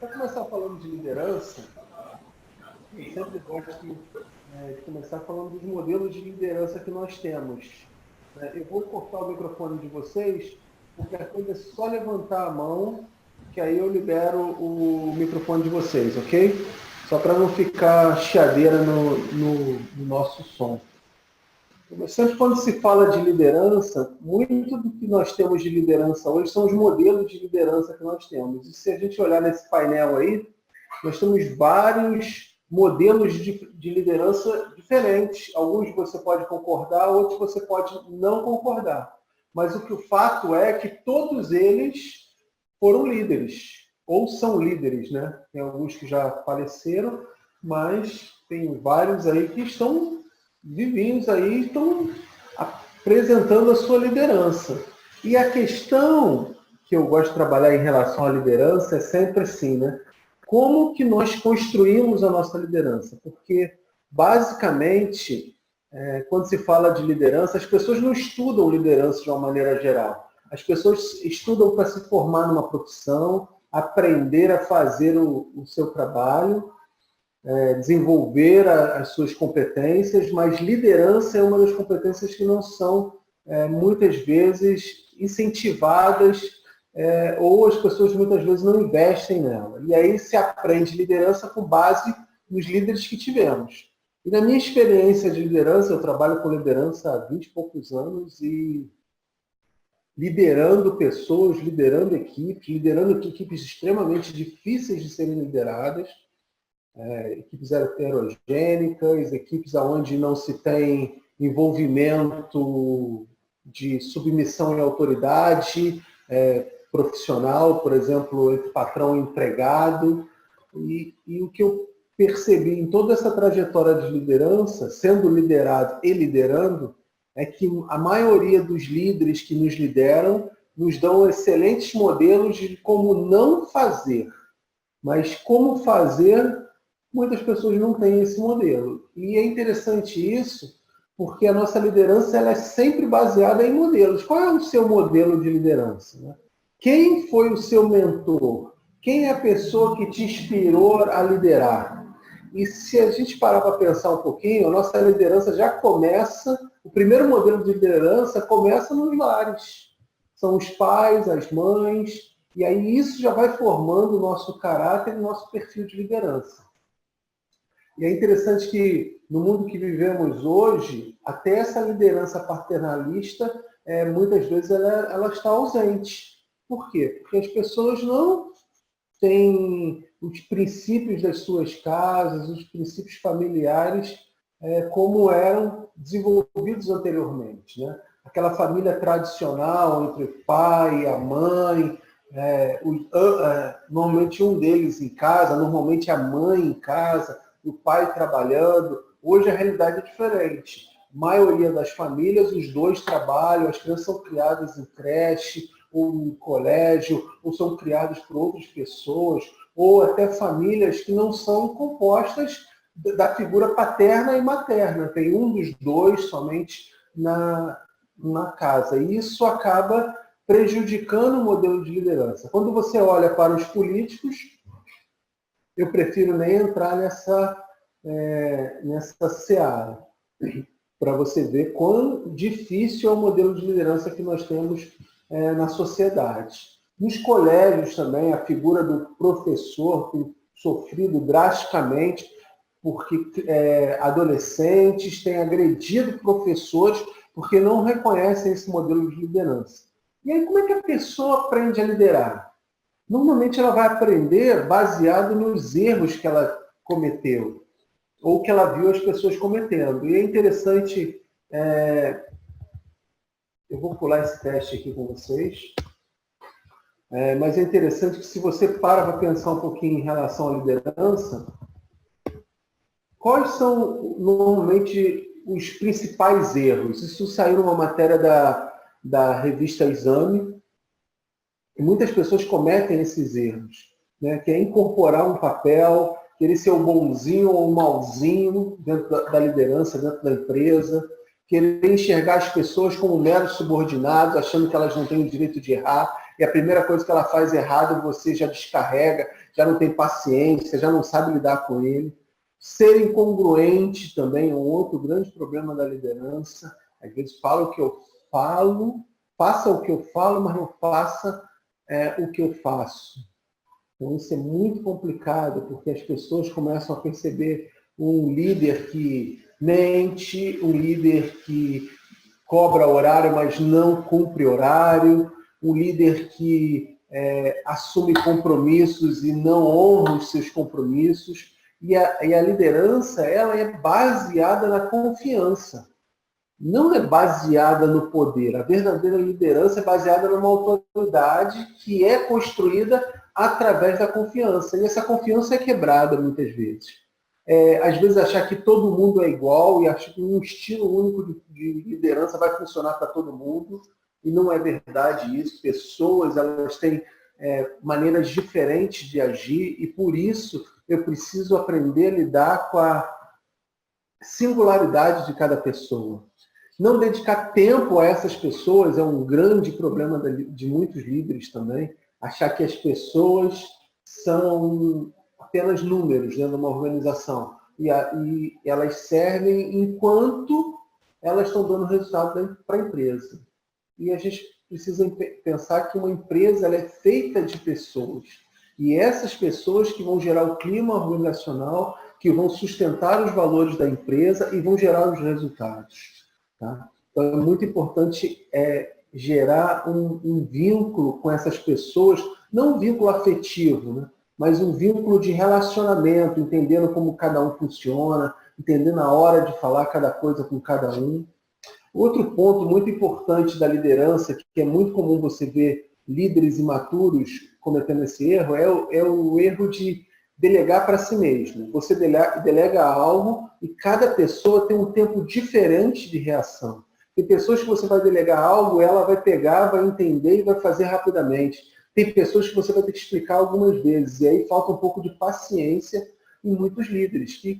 Para começar falando de liderança, eu sempre gosto de começar falando dos modelos de liderança que nós temos. Eu vou cortar o microfone de vocês, porque a coisa é só levantar a mão, que aí eu libero o microfone de vocês, ok? Só para não ficar chiadeira no nosso som. Sempre quando se fala de liderança, muito do que nós temos de liderança hoje são os modelos de liderança que nós temos. E se a gente olhar nesse painel aí, nós temos vários modelos de liderança diferentes. Alguns você pode concordar, outros você pode não concordar. Mas o fato é que todos eles foram líderes, ou são líderes, né? Tem alguns que já faleceram, mas tem vários aí que estão vivinhos aí, estão apresentando a sua liderança. E a questão que eu gosto de trabalhar em relação à liderança é sempre assim, né? Como que nós construímos a nossa liderança? Porque, basicamente, quando se fala de liderança, as pessoas não estudam liderança de uma maneira geral. As pessoas estudam para se formar numa profissão, aprender a fazer o seu trabalho, desenvolver as suas competências, mas liderança é uma das competências que não são, muitas vezes, incentivadas, ou as pessoas muitas vezes não investem nela. E aí se aprende liderança com base nos líderes que tivemos. E na minha experiência de liderança, eu trabalho com liderança há 20 e poucos anos e liderando pessoas, liderando equipes extremamente difíceis de serem lideradas, equipes heterogênicas, equipes onde não se tem envolvimento de submissão e autoridade profissional, por exemplo, entre patrão e empregado. E o que eu percebi em toda essa trajetória de liderança, sendo liderado e liderando, é que a maioria dos líderes que nos lideram nos dão excelentes modelos de como não fazer. Mas como fazer, muitas pessoas não têm esse modelo. E é interessante isso, porque a nossa liderança ela é sempre baseada em modelos. Qual é o seu modelo de liderança, né? Quem foi o seu mentor? Quem é a pessoa que te inspirou a liderar? E se a gente parar para pensar um pouquinho, a nossa liderança já começa, o primeiro modelo de liderança começa nos lares. São os pais, as mães, e aí isso já vai formando o nosso caráter e o nosso perfil de liderança. E é interessante que no mundo que vivemos hoje, até essa liderança paternalista, muitas vezes ela está ausente. Por quê? Porque as pessoas não têm os princípios das suas casas, os princípios familiares, como eram desenvolvidos anteriormente, né? Aquela família tradicional entre o pai e a mãe, normalmente um deles em casa, normalmente a mãe em casa, o pai trabalhando. Hoje a realidade é diferente. A maioria das famílias, os dois trabalham, as crianças são criadas em creche, ou em colégio, ou são criadas por outras pessoas, ou até famílias que não são compostas da figura paterna e materna. Tem um dos dois somente na casa. E isso acaba prejudicando o modelo de liderança. Quando você olha para os políticos, eu prefiro nem entrar nessa seara, para você ver quão difícil é o modelo de liderança que nós temos na sociedade. Nos colégios também, a figura do professor tem sofrido drasticamente, porque adolescentes têm agredido professores porque não reconhecem esse modelo de liderança. E aí, como é que a pessoa aprende a liderar? Normalmente ela vai aprender baseado nos erros que ela cometeu, ou que ela viu as pessoas cometendo. E é interessante, eu vou pular esse teste aqui com vocês, mas é interessante que se você para pensar um pouquinho em relação à liderança, quais são normalmente os principais erros? Isso saiu numa matéria da revista Exame, e muitas pessoas cometem esses erros, né? Que é incorporar um papel, querer ser o bonzinho ou o malzinho dentro da liderança, dentro da empresa, querer enxergar as pessoas como meros subordinados, achando que elas não têm o direito de errar. e a primeira coisa que ela faz errado, você já descarrega, já não tem paciência, já não sabe lidar com ele. Ser incongruente também é um outro grande problema da liderança. Às vezes falo o que eu falo, faça o que eu falo, mas não faça o que eu faço. Então isso é muito complicado, porque as pessoas começam a perceber um líder que mente, um líder que cobra horário, mas não cumpre horário, um líder que assume compromissos e não honra os seus compromissos. E a liderança, ela é baseada na confiança. Não é baseada no poder. A verdadeira liderança é baseada numa autoridade que é construída através da confiança. E essa confiança é quebrada muitas vezes. Às vezes achar que todo mundo é igual e achar que um estilo único de liderança vai funcionar para todo mundo. E não é verdade isso. Pessoas, elas têm maneiras diferentes de agir e por isso eu preciso aprender a lidar com a singularidade de cada pessoa. Não dedicar tempo a essas pessoas é um grande problema de muitos líderes também. Achar que as pessoas são apenas números dentro de uma organização. E elas servem enquanto elas estão dando resultado para a empresa. E a gente precisa pensar que uma empresa ela é feita de pessoas. E essas pessoas que vão gerar o clima organizacional, que vão sustentar os valores da empresa e vão gerar os resultados. Tá? Então é muito importante gerar um vínculo com essas pessoas, não um vínculo afetivo, né? Mas um vínculo de relacionamento, entendendo como cada um funciona, entendendo a hora de falar cada coisa com cada um. Outro ponto muito importante da liderança, que é muito comum você ver líderes imaturos cometendo esse erro, é o erro de delegar para si mesmo. Você delega algo e cada pessoa tem um tempo diferente de reação. Tem pessoas que você vai delegar algo, ela vai pegar, vai entender e vai fazer rapidamente. Tem pessoas que você vai ter que explicar algumas vezes. E aí falta um pouco de paciência em muitos líderes, que,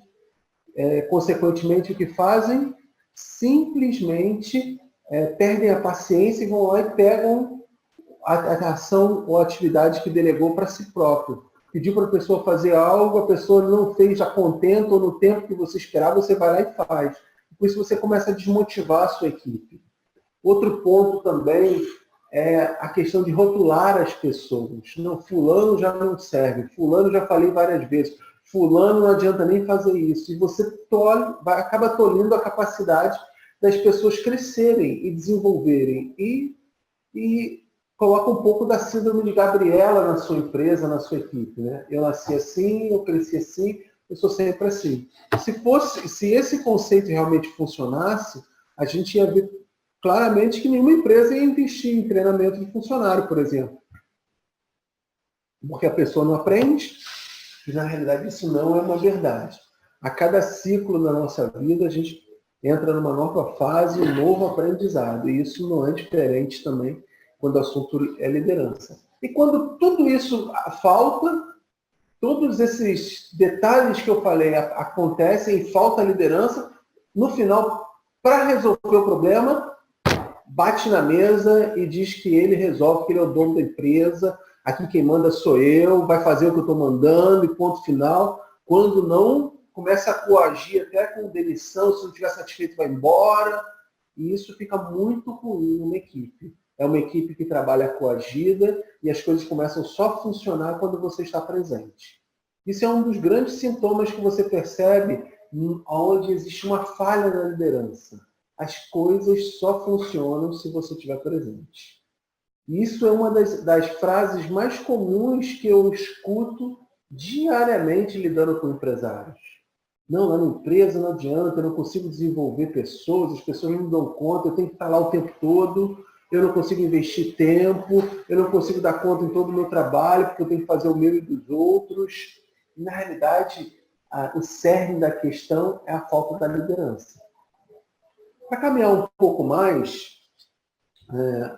consequentemente, o que fazem? Simplesmente perdem a paciência e vão lá e pegam a ação ou a atividade que delegou para si próprio. Pediu para a pessoa fazer algo, a pessoa não fez a contento ou no tempo que você esperava, você vai lá e faz. Por isso você começa a desmotivar a sua equipe. Outro ponto também é a questão de rotular as pessoas. Não, fulano já não serve, fulano já falei várias vezes, fulano não adianta nem fazer isso. E você acaba tolhindo a capacidade das pessoas crescerem e desenvolverem. E coloca um pouco da síndrome de Gabriela na sua empresa, na sua equipe. Né? Eu nasci assim, eu cresci assim, eu sou sempre assim. Se esse conceito realmente funcionasse, a gente ia ver claramente que nenhuma empresa ia investir em treinamento de funcionário, por exemplo. Porque a pessoa não aprende, e na realidade isso não é uma verdade. A cada ciclo da nossa vida, a gente entra numa nova fase, um novo aprendizado. E isso não é diferente também quando o assunto é liderança. E quando tudo isso falta, todos esses detalhes que eu falei acontecem e falta liderança, no final, para resolver o problema, bate na mesa e diz que ele resolve, que ele é o dono da empresa, aqui quem manda sou eu, vai fazer o que eu estou mandando e ponto final. Quando não, começa a coagir até com demissão, se não estiver satisfeito vai embora. E isso fica muito ruim numa equipe. É uma equipe que trabalha coagida e as coisas começam só a funcionar quando você está presente. Isso é um dos grandes sintomas que você percebe onde existe uma falha na liderança. As coisas só funcionam se você estiver presente. Isso é uma das frases mais comuns que eu escuto diariamente lidando com empresários. Não, lá na empresa não adianta, eu não consigo desenvolver pessoas, as pessoas não me dão conta, eu tenho que estar lá o tempo todo, eu não consigo investir tempo, eu não consigo dar conta em todo o meu trabalho, porque eu tenho que fazer o meu e dos outros. E, na realidade, o cerne da questão é a falta da liderança. Para caminhar um pouco mais,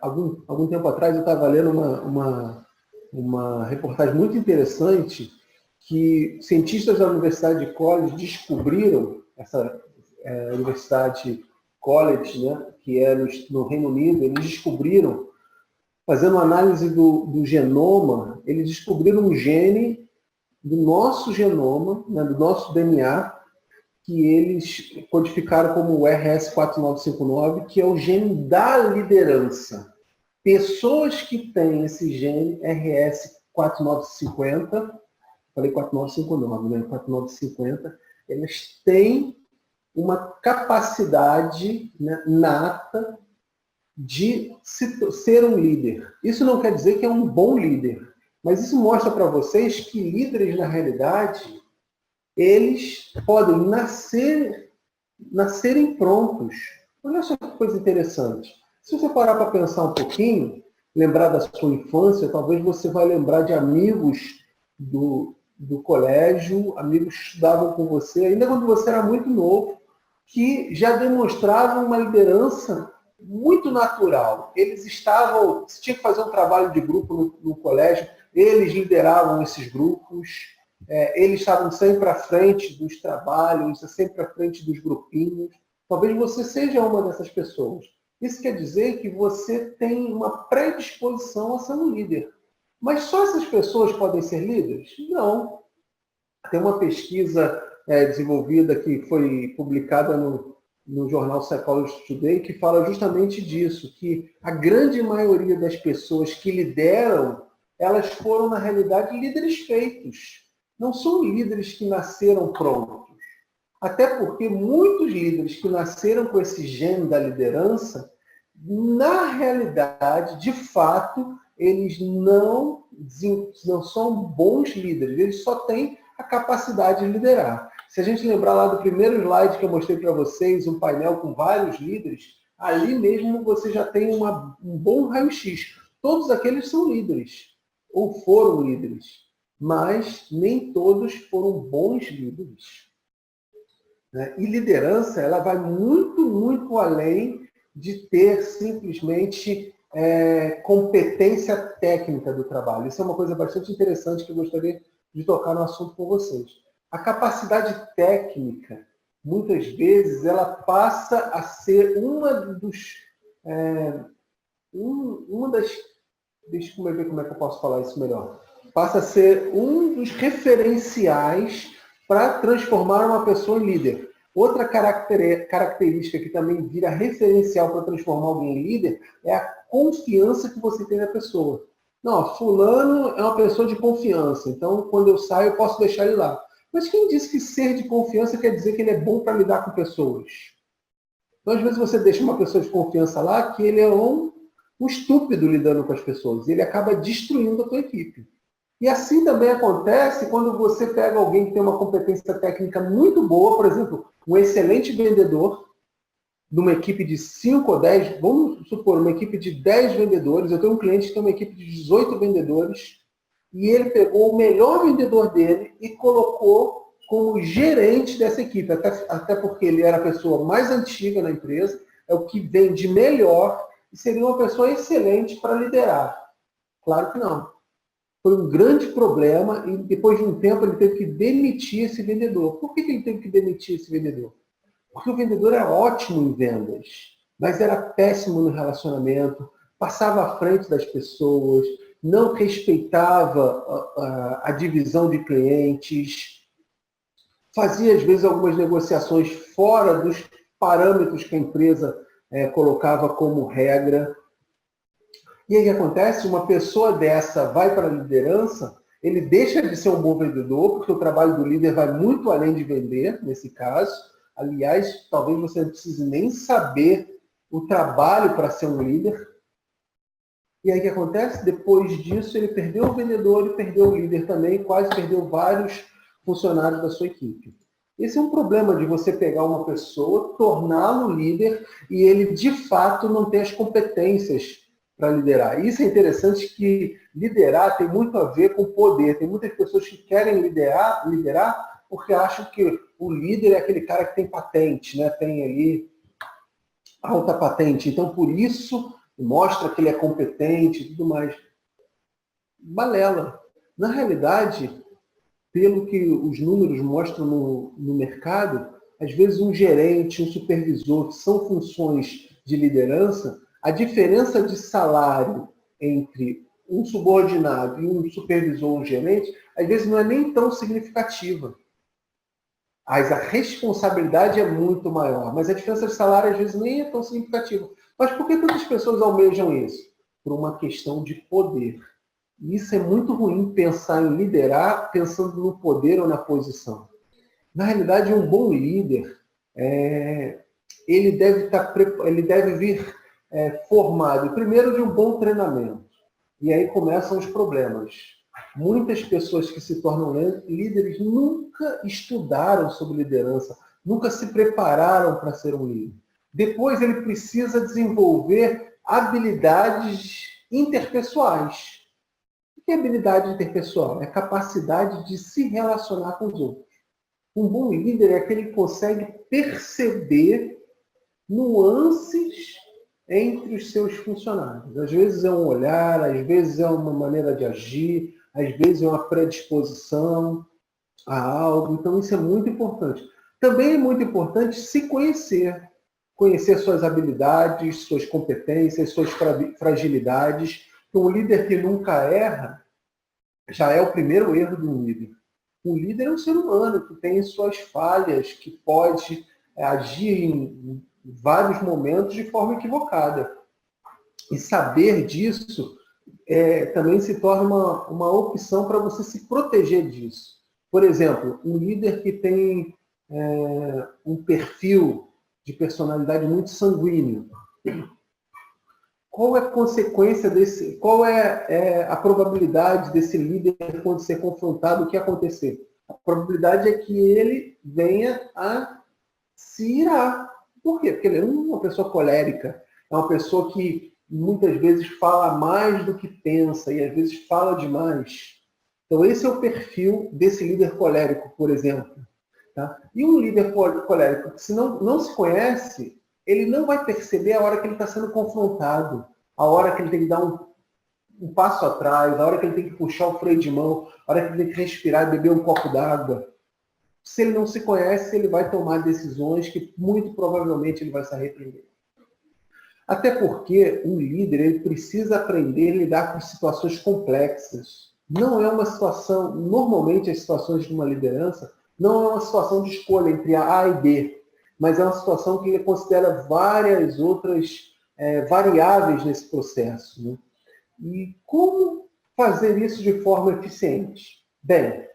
algum tempo atrás eu estava lendo uma reportagem muito interessante que cientistas da Universidade de College descobriram, essa Universidade College, né, que é no Reino Unido, eles descobriram fazendo análise do genoma, eles descobriram um gene do nosso genoma, né, do nosso DNA, que eles codificaram como o RS4959, que é o gene da liderança. Pessoas que têm esse gene RS4950, falei 4959, né? 4950, elas têm uma capacidade, né, nata de ser um líder. Isso não quer dizer que é um bom líder, mas isso mostra para vocês que líderes, na realidade, eles podem nascerem prontos. Olha só que coisa interessante. Se você parar para pensar um pouquinho, lembrar da sua infância, talvez você vai lembrar de amigos do colégio, amigos que estudavam com você, ainda quando você era muito novo, que já demonstravam uma liderança muito natural. Eles estavam, se tinha que fazer um trabalho de grupo no colégio, eles lideravam esses grupos, eles estavam sempre à frente dos trabalhos, sempre à frente dos grupinhos. Talvez você seja uma dessas pessoas. Isso quer dizer que você tem uma predisposição a ser um líder. Mas só essas pessoas podem ser líderes? Não. Tem uma pesquisa desenvolvida que foi publicada no jornal Psychology Today que fala justamente disso, que a grande maioria das pessoas que lideram, elas foram, na realidade, líderes feitos. Não são líderes que nasceram prontos. Até porque muitos líderes que nasceram com esse gene da liderança, na realidade, de fato, eles não são bons líderes, eles só têm a capacidade de liderar. Se a gente lembrar lá do primeiro slide que eu mostrei para vocês, um painel com vários líderes, ali mesmo você já tem um bom raio-x. Todos aqueles são líderes, ou foram líderes, mas nem todos foram bons líderes. E liderança, ela vai muito, muito além de ter simplesmente competência técnica do trabalho. Isso é uma coisa bastante interessante que eu gostaria de tocar no assunto com vocês. A capacidade técnica, muitas vezes, ela passa a ser uma das... Deixa eu ver como é que eu posso falar isso melhor. Passa a ser um dos referenciais para transformar uma pessoa em líder. Outra característica que também vira referencial para transformar alguém em líder é a confiança que você tem na pessoa. Não, fulano é uma pessoa de confiança, então quando eu saio eu posso deixar ele lá. Mas quem disse que ser de confiança quer dizer que ele é bom para lidar com pessoas? Então, às vezes você deixa uma pessoa de confiança lá que ele é um estúpido lidando com as pessoas. Ele acaba destruindo a tua equipe. E assim também acontece quando você pega alguém que tem uma competência técnica muito boa, por exemplo, um excelente vendedor, numa equipe de 5 ou 10, vamos supor, uma equipe de 10 vendedores, eu tenho um cliente que tem uma equipe de 18 vendedores, e ele pegou o melhor vendedor dele e colocou como gerente dessa equipe, até porque ele era a pessoa mais antiga na empresa, é o que vende melhor, e seria uma pessoa excelente para liderar. Claro que não. Foi um grande problema e depois de um tempo ele teve que demitir esse vendedor. Por que ele teve que demitir esse vendedor? Porque o vendedor era ótimo em vendas, mas era péssimo no relacionamento, passava à frente das pessoas, não respeitava a divisão de clientes, fazia às vezes algumas negociações fora dos parâmetros que a empresa colocava como regra. E aí o que acontece? Uma pessoa dessa vai para a liderança, ele deixa de ser um bom vendedor, porque o trabalho do líder vai muito além de vender, nesse caso. Aliás, talvez você não precise nem saber o trabalho para ser um líder. E aí o que acontece? Depois disso, ele perdeu o vendedor e perdeu o líder também, quase perdeu vários funcionários da sua equipe. Esse é um problema de você pegar uma pessoa, torná-lo líder e ele, de fato, não ter as competências para liderar. Isso é interessante que liderar tem muito a ver com poder. Tem muitas pessoas que querem liderar porque acham que o líder é aquele cara que tem patente, né? Tem ali alta patente. Então, por isso, mostra que ele é competente e tudo mais. Balela. Na realidade, pelo que os números mostram no mercado, às vezes um gerente, um supervisor, que são funções de liderança, a diferença de salário entre um subordinado e um supervisor ou um gerente, às vezes não é nem tão significativa. Mas a responsabilidade é muito maior. Mas a diferença de salário, às vezes, nem é tão significativa. Mas por que tantas pessoas almejam isso? Por uma questão de poder. E isso é muito ruim, pensar em liderar pensando no poder ou na posição. Na realidade, um bom líder, ele deve vir formado, primeiro, de um bom treinamento. E aí começam os problemas. Muitas pessoas que se tornam líderes nunca estudaram sobre liderança, nunca se prepararam para ser um líder. Depois ele precisa desenvolver habilidades interpessoais. O que é habilidade interpessoal? É a capacidade de se relacionar com os outros. Um bom líder é aquele que consegue perceber nuances entre os seus funcionários. Às vezes é um olhar, às vezes é uma maneira de agir, às vezes é uma predisposição a algo. Então isso é muito importante. Também é muito importante se conhecer. Conhecer suas habilidades, suas competências, suas fragilidades. Um líder que nunca erra já é o primeiro erro de um líder. Um líder é um ser humano que tem suas falhas, que pode agir em vários momentos de forma equivocada. E saber disso também se torna uma opção para você se proteger disso. Por exemplo, um líder que tem um perfil de personalidade muito sanguíneo. Qual é a consequência desse? Qual é a probabilidade desse líder, quando ser confrontado, o que acontecer? A probabilidade é que ele venha a se irar. Por quê? Porque ele é uma pessoa colérica, é uma pessoa que muitas vezes fala mais do que pensa e às vezes fala demais. Então esse é o perfil desse líder colérico, por exemplo. Tá? E um líder colérico que se não se conhece, ele não vai perceber a hora que ele está sendo confrontado, a hora que ele tem que dar um passo atrás, a hora que ele tem que puxar o freio de mão, a hora que ele tem que respirar e beber um copo d'água. Se ele não se conhece, ele vai tomar decisões que muito provavelmente ele vai se arrepender. Até porque um líder ele precisa aprender a lidar com situações complexas. Não é uma situação, normalmente as situações de uma liderança, não é uma situação de escolha entre A e B, mas é uma situação que ele considera várias outras variáveis nesse processo. Né? E como fazer isso de forma eficiente? Bem,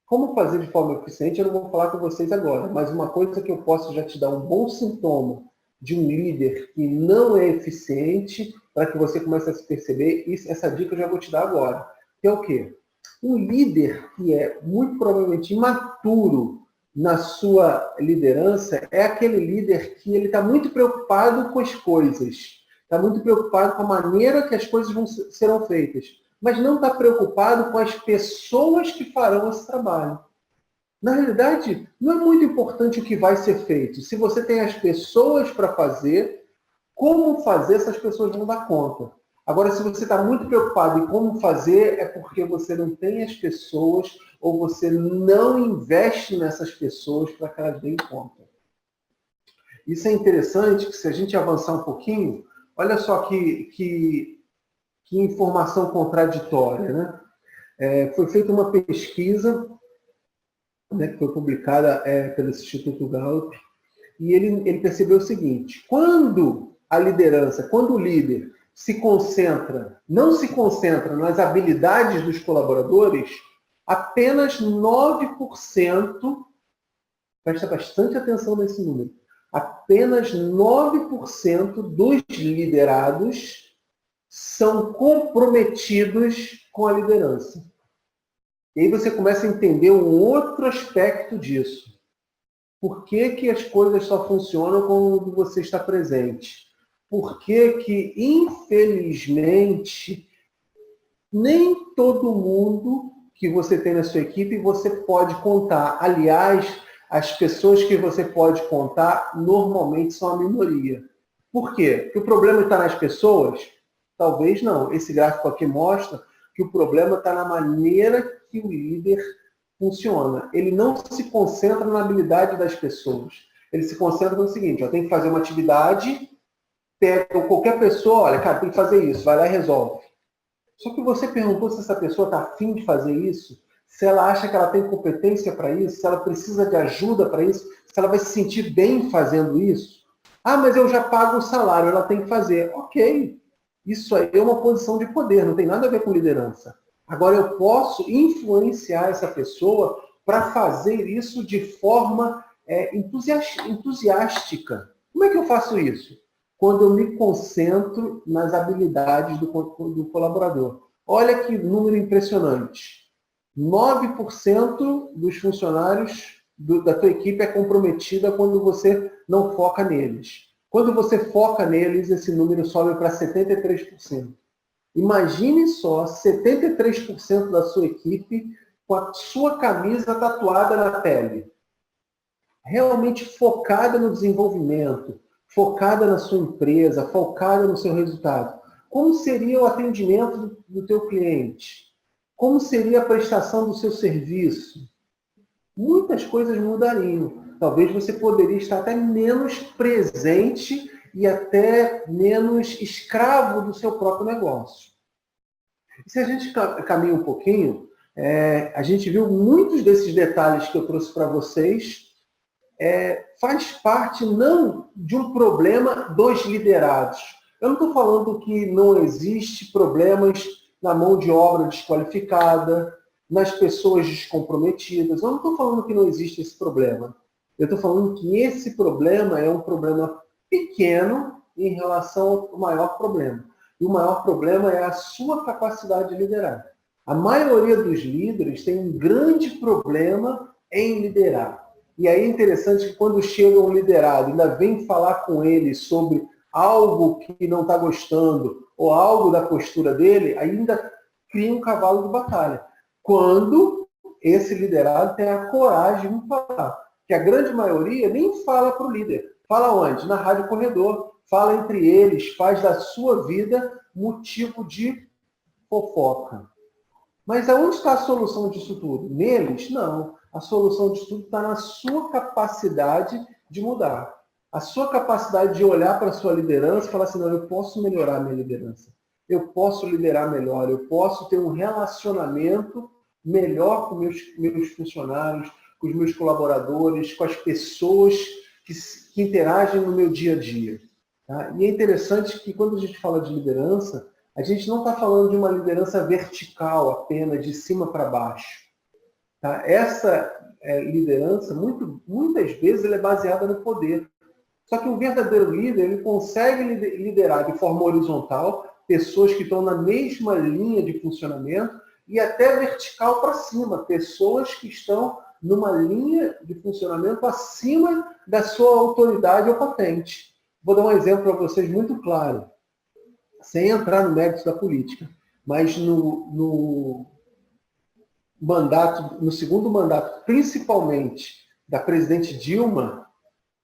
como fazer de forma eficiente eu não vou falar com vocês agora, mas uma coisa que eu posso já te dar um bom sintoma de um líder que não é eficiente, para que você comece a se perceber, essa dica eu já vou te dar agora, que é o quê? Um líder que é muito provavelmente imaturo na sua liderança é aquele líder que ele está muito preocupado com as coisas, está muito preocupado com a maneira que as coisas serão feitas, mas não está preocupado com as pessoas que farão esse trabalho. Na realidade, não é muito importante o que vai ser feito. Se você tem as pessoas para fazer, como fazer, essas pessoas vão dar conta. Agora, se você está muito preocupado em como fazer, é porque você não tem as pessoas ou você não investe nessas pessoas para que elas deem conta. Isso é interessante, que se a gente avançar um pouquinho, olha só que informação contraditória. Né? Foi feita uma pesquisa, né, que foi publicada pelo Instituto Gallup, e ele percebeu o seguinte: quando a liderança, quando o líder não se concentra nas habilidades dos colaboradores, apenas 9%, presta bastante atenção nesse número, apenas 9% dos liderados são comprometidos com a liderança. E aí você começa a entender um outro aspecto disso. Por que as coisas só funcionam quando você está presente? Por que, infelizmente, nem todo mundo que você tem na sua equipe você pode contar. Aliás, as pessoas que você pode contar normalmente são a minoria. Por quê? Porque o problema está nas pessoas? Talvez não. Esse gráfico aqui mostra que o problema está na maneira que o líder funciona. Ele não se concentra na habilidade das pessoas. Ele se concentra no seguinte: eu tenho que fazer uma atividade, pega qualquer pessoa, olha, cara, tem que fazer isso, vai lá e resolve. Só que você perguntou se essa pessoa está afim de fazer isso, se ela acha que ela tem competência para isso, se ela precisa de ajuda para isso, se ela vai se sentir bem fazendo isso. Ah, mas eu já pago o salário, ela tem que fazer. Ok, isso aí é uma posição de poder, não tem nada a ver com liderança. Agora, eu posso influenciar essa pessoa para fazer isso de forma entusiástica. Como é que eu faço isso? Quando eu me concentro nas habilidades do colaborador. Olha que número impressionante. 9% dos funcionários da tua equipe é comprometida quando você não foca neles. Quando você foca neles, esse número sobe para 73%. Imagine só 73% da sua equipe com a sua camisa tatuada na pele. Realmente focada no desenvolvimento, focada na sua empresa, focada no seu resultado. Como seria o atendimento do teu cliente? Como seria a prestação do seu serviço? Muitas coisas mudariam. Talvez você poderia estar até menos presente e até menos escravo do seu próprio negócio. E se a gente caminha um pouquinho, a gente viu muitos desses detalhes que eu trouxe para vocês, faz parte não de um problema dos liderados. Eu não estou falando que não existe problemas na mão de obra desqualificada, nas pessoas descomprometidas. Eu não estou falando que não existe esse problema. Eu estou falando que esse problema é um problema pequeno em relação ao maior problema. E o maior problema é a sua capacidade de liderar. A maioria dos líderes tem um grande problema em liderar. E aí é interessante que quando chega um liderado, ainda vem falar com ele sobre algo que não está gostando, ou algo da postura dele, ainda cria um cavalo de batalha. Quando esse liderado tem a coragem de falar. Que a grande maioria nem fala para o líder. Fala onde? Na rádio corredor. Fala entre eles, faz da sua vida motivo de fofoca. Mas aonde está a solução disso tudo? Neles? Não. A solução disso tudo está na sua capacidade de mudar. A sua capacidade de olhar para a sua liderança e falar assim, não, eu posso melhorar a minha liderança. Eu posso liderar melhor, eu posso ter um relacionamento melhor com meus funcionários, com os meus colaboradores, com as pessoas que interagem no meu dia a dia. Tá? E é interessante que quando a gente fala de liderança, a gente não está falando de uma liderança vertical apenas, de cima para baixo. Tá? Essa liderança, muitas vezes, ela é baseada no poder. Só que um verdadeiro líder, ele consegue liderar de forma horizontal pessoas que estão na mesma linha de funcionamento e até vertical para cima, pessoas que estão numa linha de funcionamento acima da sua autoridade ou patente. Vou dar um exemplo para vocês muito claro, sem entrar no mérito da política, mas no segundo mandato, principalmente da presidente Dilma,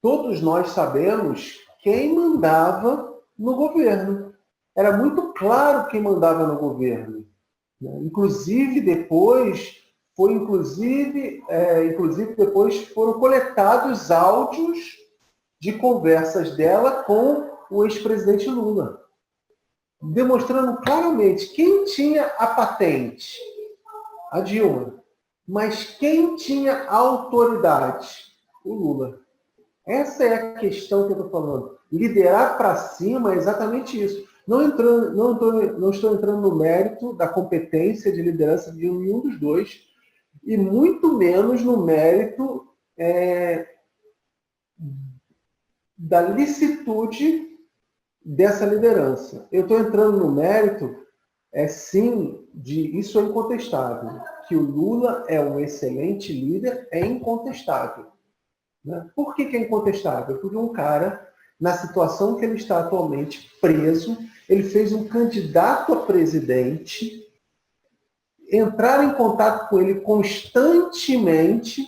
todos nós sabemos quem mandava no governo. Era muito claro quem mandava no governo. Inclusive depois foram coletados áudios de conversas dela com o ex-presidente Lula, demonstrando claramente quem tinha a patente, a Dilma, mas quem tinha a autoridade, o Lula. Essa é a questão que eu estou falando. Liderar para cima é exatamente isso. Não estou entrando no mérito da competência de liderança de nenhum dos dois, e muito menos no mérito da licitude dessa liderança. Eu estou entrando no mérito, sim, isso é incontestável. Que o Lula é um excelente líder, é incontestável. Né? Por que é incontestável? Porque um cara, na situação que ele está atualmente preso, ele fez um candidato a presidente entrar em contato com ele constantemente,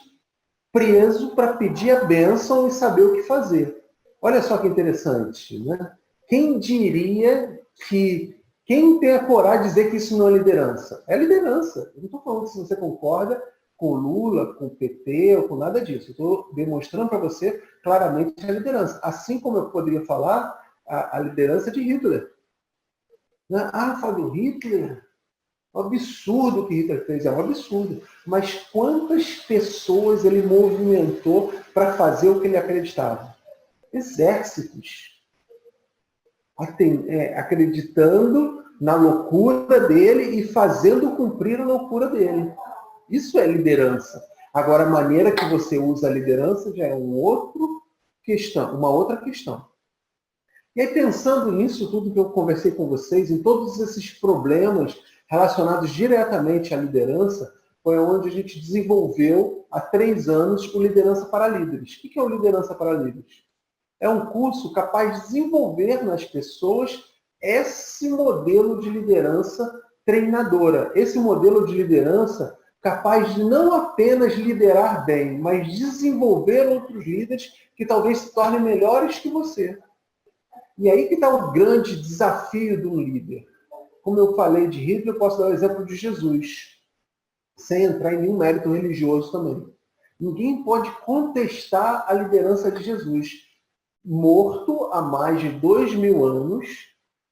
preso, para pedir a bênção e saber o que fazer. Olha só que interessante, né? Quem diria que... Quem tem a coragem de dizer que isso não é liderança? É liderança. Eu não estou falando se você concorda com o Lula, com o PT ou com nada disso. Eu estou demonstrando para você claramente a liderança. Assim como eu poderia falar a liderança de Hitler. Fábio, Hitler Um absurdo o que Hitler fez, é um absurdo. Mas quantas pessoas ele movimentou para fazer o que ele acreditava? Exércitos. Acreditando na loucura dele e fazendo cumprir a loucura dele. Isso é liderança. Agora, a maneira que você usa a liderança já é uma outra questão. E aí, pensando nisso tudo que eu conversei com vocês, em todos esses problemas relacionados diretamente à liderança, foi onde a gente desenvolveu, há 3 anos, o Liderança para Líderes. O que é o Liderança para Líderes? É um curso capaz de desenvolver nas pessoas esse modelo de liderança treinadora. Esse modelo de liderança capaz de não apenas liderar bem, mas desenvolver outros líderes que talvez se tornem melhores que você. E aí que está o grande desafio de um líder. Como eu falei de Hitler, eu posso dar o exemplo de Jesus, sem entrar em nenhum mérito religioso também. Ninguém pode contestar a liderança de Jesus, morto há mais de 2000 anos,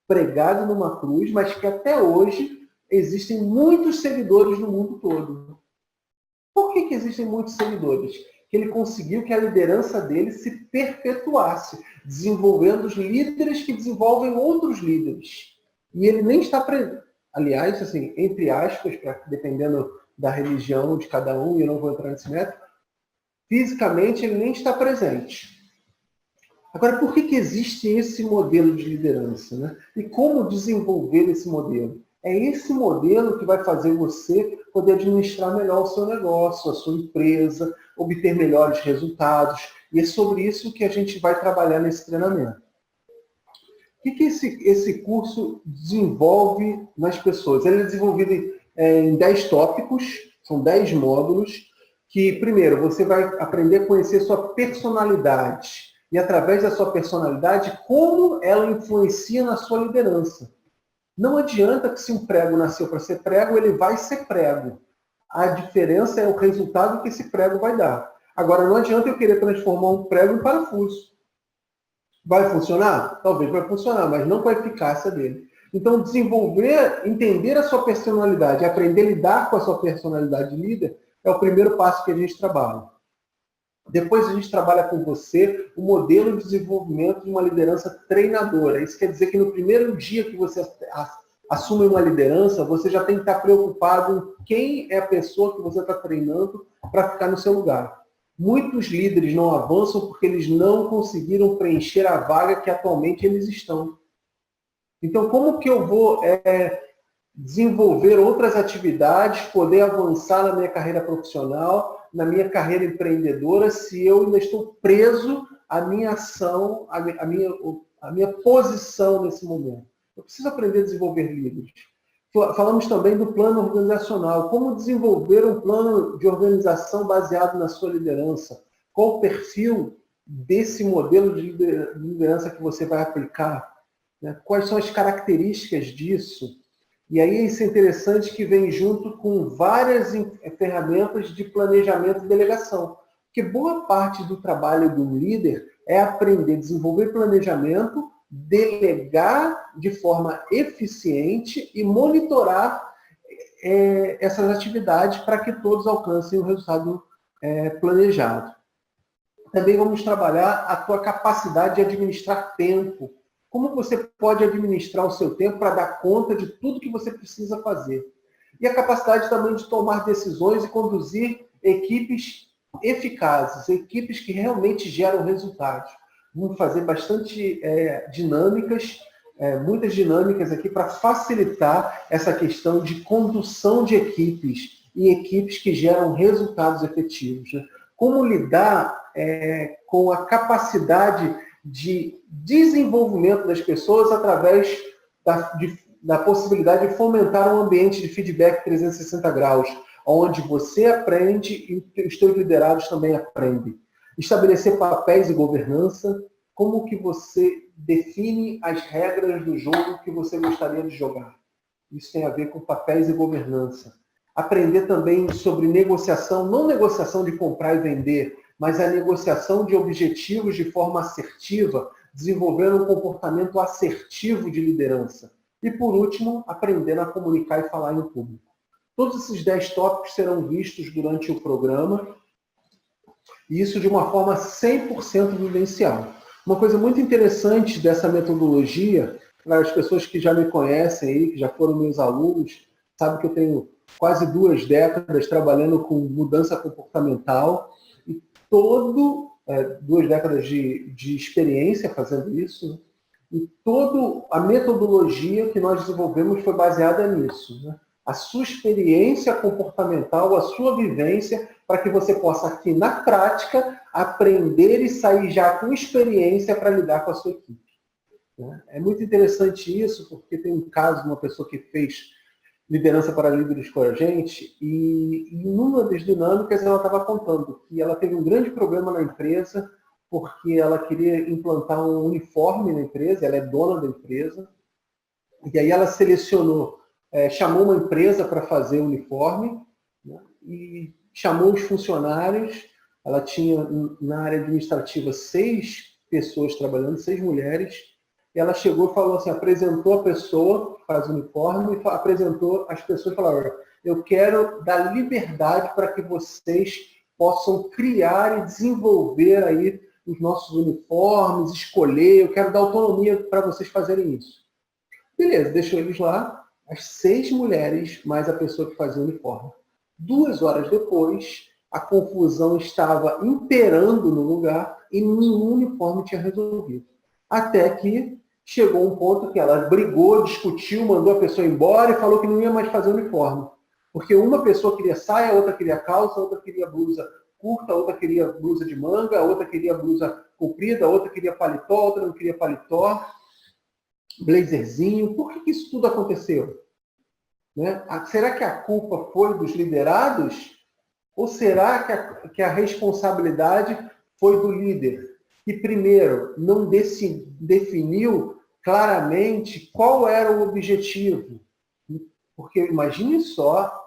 pregado numa cruz, mas que até hoje existem muitos seguidores no mundo todo. Por que existem muitos seguidores? Que ele conseguiu que a liderança dele se perpetuasse, desenvolvendo os líderes que desenvolvem outros líderes. E ele nem está presente. Aliás, assim, entre aspas, dependendo da religião de cada um, e eu não vou entrar nesse método, fisicamente ele nem está presente. Agora, por que existe esse modelo de liderança, né? E como desenvolver esse modelo? É esse modelo que vai fazer você poder administrar melhor o seu negócio, a sua empresa, obter melhores resultados. E é sobre isso que a gente vai trabalhar nesse treinamento. O que esse curso desenvolve nas pessoas? Ele é desenvolvido em 10 tópicos, são 10 módulos, que, primeiro, você vai aprender a conhecer sua personalidade. E, através da sua personalidade, como ela influencia na sua liderança. Não adianta que se um prego nasceu para ser prego, ele vai ser prego. A diferença é o resultado que esse prego vai dar. Agora, não adianta eu querer transformar um prego em parafuso. Vai funcionar? Talvez vai funcionar, mas não com a eficácia dele. Então, entender a sua personalidade, aprender a lidar com a sua personalidade de líder, é o primeiro passo que a gente trabalha. Depois a gente trabalha com você o modelo de desenvolvimento de uma liderança treinadora. Isso quer dizer que no primeiro dia que você assume uma liderança, você já tem que estar preocupado em quem é a pessoa que você está treinando para ficar no seu lugar. Muitos líderes não avançam porque eles não conseguiram preencher a vaga que atualmente eles estão. Então, como que eu vou desenvolver outras atividades, poder avançar na minha carreira profissional, na minha carreira empreendedora, se eu ainda estou preso à minha ação, à minha posição nesse momento? Eu preciso aprender a desenvolver líderes. Falamos também do plano organizacional. Como desenvolver um plano de organização baseado na sua liderança? Qual o perfil desse modelo de liderança que você vai aplicar? Quais são as características disso? E aí isso é interessante que vem junto com várias ferramentas de planejamento e delegação. Porque boa parte do trabalho do líder é aprender a desenvolver planejamento, delegar de forma eficiente e monitorar essas atividades para que todos alcancem o resultado planejado. Também vamos trabalhar a tua capacidade de administrar tempo. Como você pode administrar o seu tempo para dar conta de tudo que você precisa fazer. E a capacidade também de tomar decisões e conduzir equipes eficazes, equipes que realmente geram resultados. Vamos fazer bastante dinâmicas, muitas dinâmicas aqui para facilitar essa questão de condução de equipes e equipes que geram resultados efetivos. Né? Como lidar com a capacidade de desenvolvimento das pessoas através da possibilidade de fomentar um ambiente de feedback 360 graus, onde você aprende e os seus liderados também aprendem. Estabelecer papéis e governança, como que você define as regras do jogo que você gostaria de jogar. Isso tem a ver com papéis e governança. Aprender também sobre negociação, não negociação de comprar e vender, mas a negociação de objetivos de forma assertiva, desenvolvendo um comportamento assertivo de liderança. E, por último, aprendendo a comunicar e falar em público. Todos esses 10 tópicos serão vistos durante o programa, e isso de uma forma 100% vivencial. Uma coisa muito interessante dessa metodologia, para as pessoas que já me conhecem, aí, que já foram meus alunos, sabem que eu tenho quase 2 décadas trabalhando com mudança comportamental, e 2 décadas de experiência fazendo isso, né? E toda a metodologia que nós desenvolvemos foi baseada nisso, né? A sua experiência comportamental, a sua vivência, para que você possa aqui na prática aprender e sair já com experiência para lidar com a sua equipe. É muito interessante isso, porque tem um caso de uma pessoa que fez liderança para líderes com a gente, e em uma das dinâmicas ela estava contando que ela teve um grande problema na empresa, porque ela queria implantar um uniforme na empresa, ela é dona da empresa, e aí ela selecionou, chamou uma empresa para fazer o uniforme, né, e chamou os funcionários. Ela tinha na área administrativa 6 pessoas trabalhando, 6 mulheres, e ela chegou e falou assim, apresentou a pessoa que faz o uniforme, e apresentou as pessoas e falou, eu quero dar liberdade para que vocês possam criar e desenvolver aí os nossos uniformes, escolher, eu quero dar autonomia para vocês fazerem isso. Beleza, deixou eles lá, as 6 mulheres, mais a pessoa que fazia o uniforme. 2 horas depois, a confusão estava imperando no lugar e nenhum uniforme tinha resolvido. Até que chegou um ponto que ela brigou, discutiu, mandou a pessoa embora e falou que não ia mais fazer o uniforme. Porque uma pessoa queria saia, outra queria calça, outra queria blusa curta, outra queria blusa de manga, outra queria blusa comprida, outra queria paletó, outra não queria paletó, blazerzinho. Por que isso tudo aconteceu? Né? Será que a culpa foi dos liderados? Ou será que a responsabilidade foi do líder? Que primeiro não definiu claramente qual era o objetivo. Porque imagine só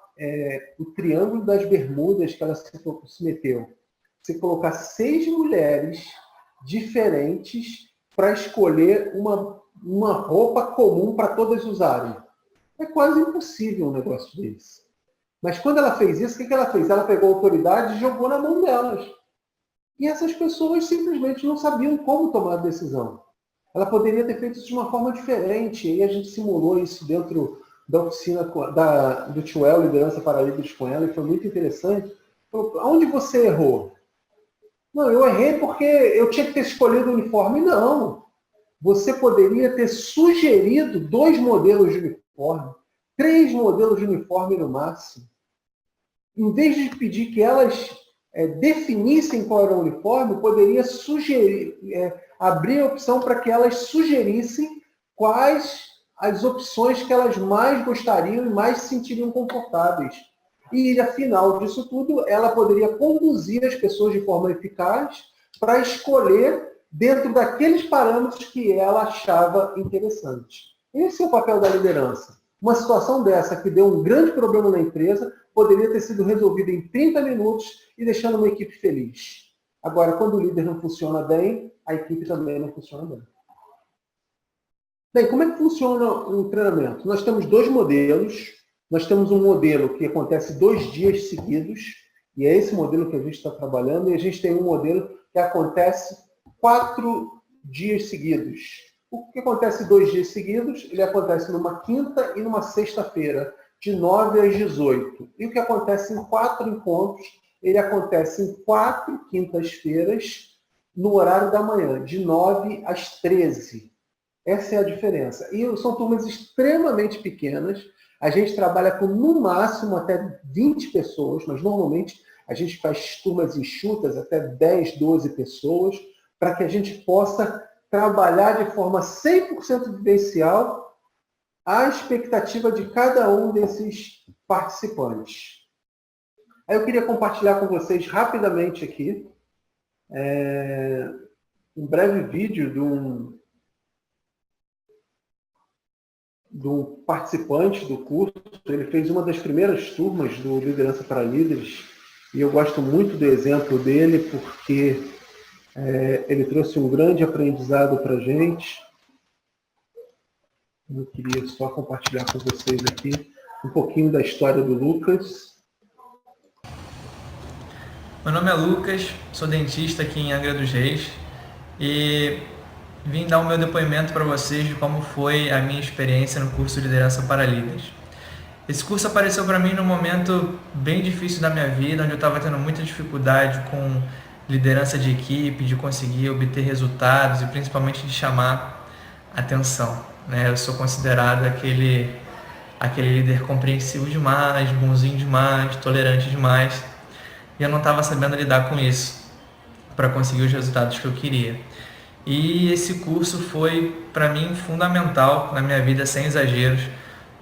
o triângulo das Bermudas que ela se meteu. Você colocar 6 mulheres diferentes para escolher uma roupa comum para todas usarem. É quase impossível um negócio desse. Mas quando ela fez isso, o que ela fez? Ela pegou a autoridade e jogou na mão delas. E essas pessoas simplesmente não sabiam como tomar a decisão. Ela poderia ter feito isso de uma forma diferente. E a gente simulou isso dentro da oficina do Tio Liderança para Líderes com ela, e foi muito interessante. Onde você errou? Não, eu errei porque eu tinha que ter escolhido o uniforme. Não. Você poderia ter sugerido 2 modelos de uniforme, 3 modelos de uniforme no máximo. Em vez de pedir que elas definissem qual era o uniforme, poderia sugerir, abrir a opção para que elas sugerissem quais as opções que elas mais gostariam e mais se sentiriam confortáveis. E, afinal disso tudo, ela poderia conduzir as pessoas de forma eficaz para escolher dentro daqueles parâmetros que ela achava interessante. Esse é o papel da liderança. Uma situação dessa que deu um grande problema na empresa poderia ter sido resolvida em 30 minutos e deixando uma equipe feliz. Agora, quando o líder não funciona bem, a equipe também não funciona bem. Bem, como é que funciona o treinamento? Nós temos 2 modelos. Nós temos um modelo que acontece 2 dias seguidos, e é esse modelo que a gente está trabalhando, e a gente tem um modelo que acontece 4 dias seguidos. O que acontece 2 dias seguidos, ele acontece numa quinta e numa sexta-feira, de 9 às 18. E o que acontece em 4 encontros, ele acontece em 4 quintas-feiras, no horário da manhã, de 9 às 13. Essa é a diferença. E são turmas extremamente pequenas. A gente trabalha com, no máximo, até 20 pessoas, mas normalmente a gente faz turmas enxutas, até 10, 12 pessoas, para que a gente possa trabalhar de forma 100% vivencial a expectativa de cada um desses participantes. Aí eu queria compartilhar com vocês rapidamente aqui um breve vídeo de um participante do curso. Ele fez uma das primeiras turmas do Liderança para Líderes, e eu gosto muito do exemplo dele porque ele trouxe um grande aprendizado para a gente. Eu queria só compartilhar com vocês aqui um pouquinho da história do Lucas. Meu nome é Lucas, sou dentista aqui em Angra dos Reis e vim dar o meu depoimento para vocês de como foi a minha experiência no curso de Liderança para Líderes. Esse curso apareceu para mim num momento bem difícil da minha vida, onde eu estava tendo muita dificuldade com liderança de equipe, de conseguir obter resultados e principalmente de chamar atenção, né? Eu sou considerado aquele líder compreensivo demais, bonzinho demais, tolerante demais, e eu não estava sabendo lidar com isso para conseguir os resultados que eu queria. E esse curso foi para mim fundamental na minha vida, sem exageros,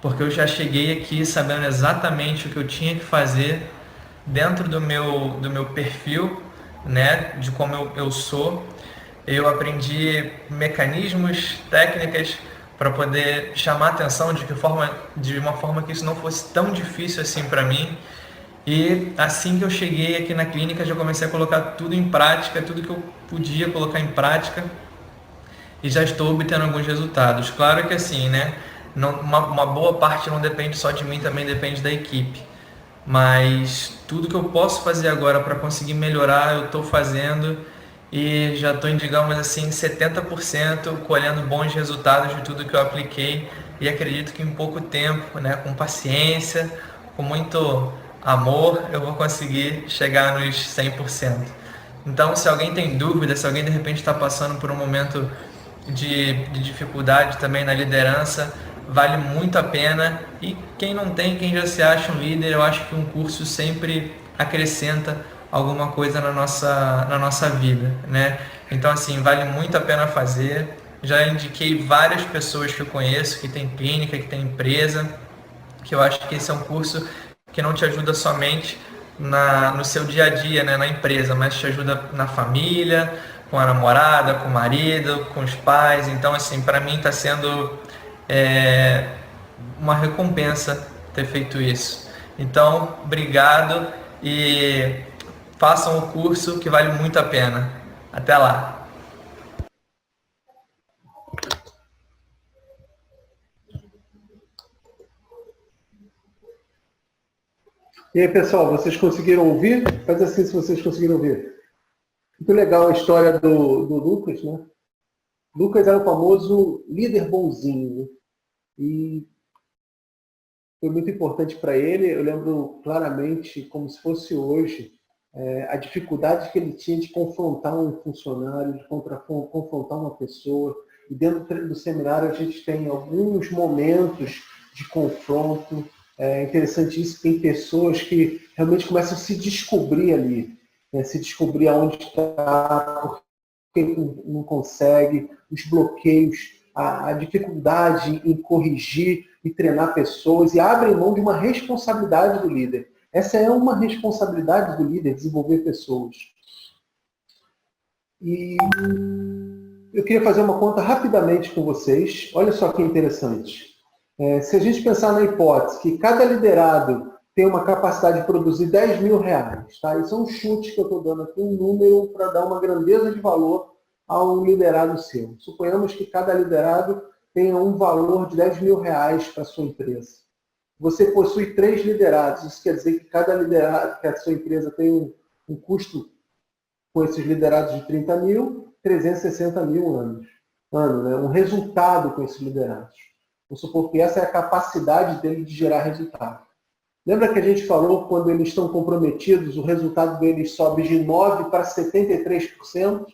porque eu já cheguei aqui sabendo exatamente o que eu tinha que fazer dentro do meu perfil, né, de como eu sou. Eu aprendi mecanismos, técnicas para poder chamar a atenção de uma forma que isso não fosse tão difícil assim para mim. E assim que eu cheguei aqui na clínica, já comecei a colocar tudo em prática, tudo que eu podia colocar em prática, e já estou obtendo alguns resultados. Claro que assim, né? Uma boa parte não depende só de mim, também depende da equipe. Mas tudo que eu posso fazer agora para conseguir melhorar, eu estou fazendo e já estou em, digamos assim, 70% colhendo bons resultados de tudo que eu apliquei, e acredito que em pouco tempo, né, com paciência, com muito amor, eu vou conseguir chegar nos 100%. Então, se alguém tem dúvida, se alguém de repente está passando por um momento de dificuldade também na liderança, vale muito a pena. E quem não tem, quem já se acha um líder, eu acho que um curso sempre acrescenta alguma coisa na nossa vida, né? Então, assim, vale muito a pena fazer. Já indiquei várias pessoas que eu conheço, que tem clínica, que tem empresa, que eu acho que esse é um curso que não te ajuda somente no seu dia a dia, né, na empresa, mas te ajuda na família, com a namorada, com o marido, com os pais. Então, assim, para mim está sendo uma recompensa ter feito isso. Então, obrigado e façam o curso que vale muito a pena. Até lá! E aí, pessoal, vocês conseguiram ouvir? Faz assim se vocês conseguiram ouvir. Muito legal a história do Lucas, né? Lucas era o famoso líder bonzinho, né? E foi muito importante para ele. Eu lembro claramente, como se fosse hoje, a dificuldade que ele tinha de confrontar um funcionário, de confrontar uma pessoa. E dentro do seminário a gente tem alguns momentos de confronto. É interessante isso, tem pessoas que realmente começam a se descobrir ali, né? Se descobrir aonde está, porque não consegue, os bloqueios, a dificuldade em corrigir e treinar pessoas, e abrem mão de uma responsabilidade do líder. Essa é uma responsabilidade do líder, desenvolver pessoas. E eu queria fazer uma conta rapidamente com vocês. Olha só que interessante. Se a gente pensar na hipótese que cada liderado tem uma capacidade de produzir 10 mil reais, tá? Isso é um chute que eu estou dando aqui, um número para dar uma grandeza de valor a um liderado seu. Suponhamos que cada liderado tenha um valor de 10 mil reais para a sua empresa. Você possui 3 liderados, isso quer dizer que cada liderado, que a sua empresa tem um custo com esses liderados de 30 mil, 360 mil ano, né? Um resultado com esses liderados. Vamos supor que essa é a capacidade dele de gerar resultado. Lembra que a gente falou, quando eles estão comprometidos, o resultado deles sobe de 9% para 73%,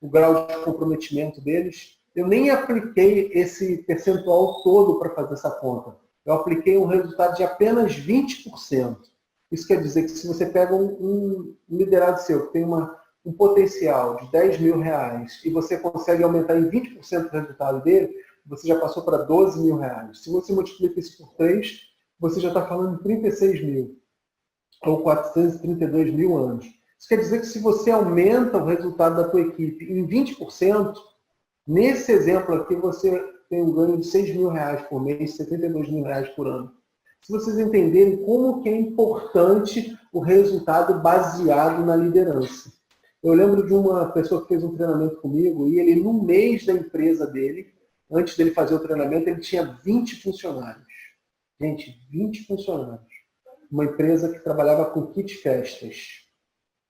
o grau de comprometimento deles. Eu nem apliquei esse percentual todo para fazer essa conta. Eu apliquei um resultado de apenas 20%. Isso quer dizer que se você pega um liderado seu que tem um potencial de 10 mil reais e você consegue aumentar em 20% o resultado dele, você já passou para 12 mil reais. Se você multiplica isso por 3, você já está falando de 36 mil, ou 432 mil anos. Isso quer dizer que se você aumenta o resultado da tua equipe em 20%, nesse exemplo aqui você tem um ganho de 6 mil reais por mês, 72 mil reais por ano. Se vocês entenderem como que é importante o resultado baseado na liderança. Eu lembro de uma pessoa que fez um treinamento comigo e ele, no mês da empresa dele, antes dele fazer o treinamento, ele tinha 20 funcionários. Gente, 20 funcionários. Uma empresa que trabalhava com kit festas.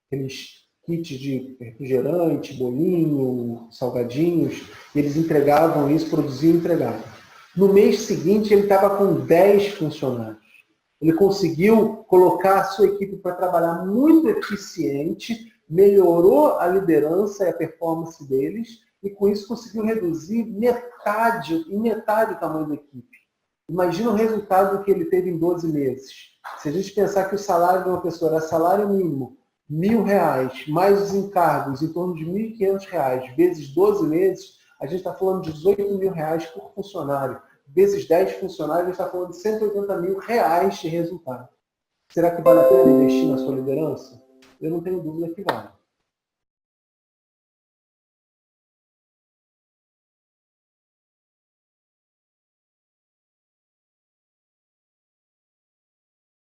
Aqueles kits de refrigerante, bolinho, salgadinhos, e eles entregavam isso, produziam e entregavam. No mês seguinte, ele estava com 10 funcionários. Ele conseguiu colocar a sua equipe para trabalhar muito eficiente, melhorou a liderança e a performance deles, e com isso conseguiu reduzir em metade o tamanho da equipe. Imagina o resultado que ele teve em 12 meses. Se a gente pensar que o salário de uma pessoa era salário mínimo, R$1.000, mais os encargos em torno de R$1.500, vezes 12 meses, a gente está falando de R$18.000 por funcionário. Vezes 10 funcionários, a gente está falando de R$180.000 de resultado. Será que vale a pena investir na sua liderança? Eu não tenho dúvida que vale.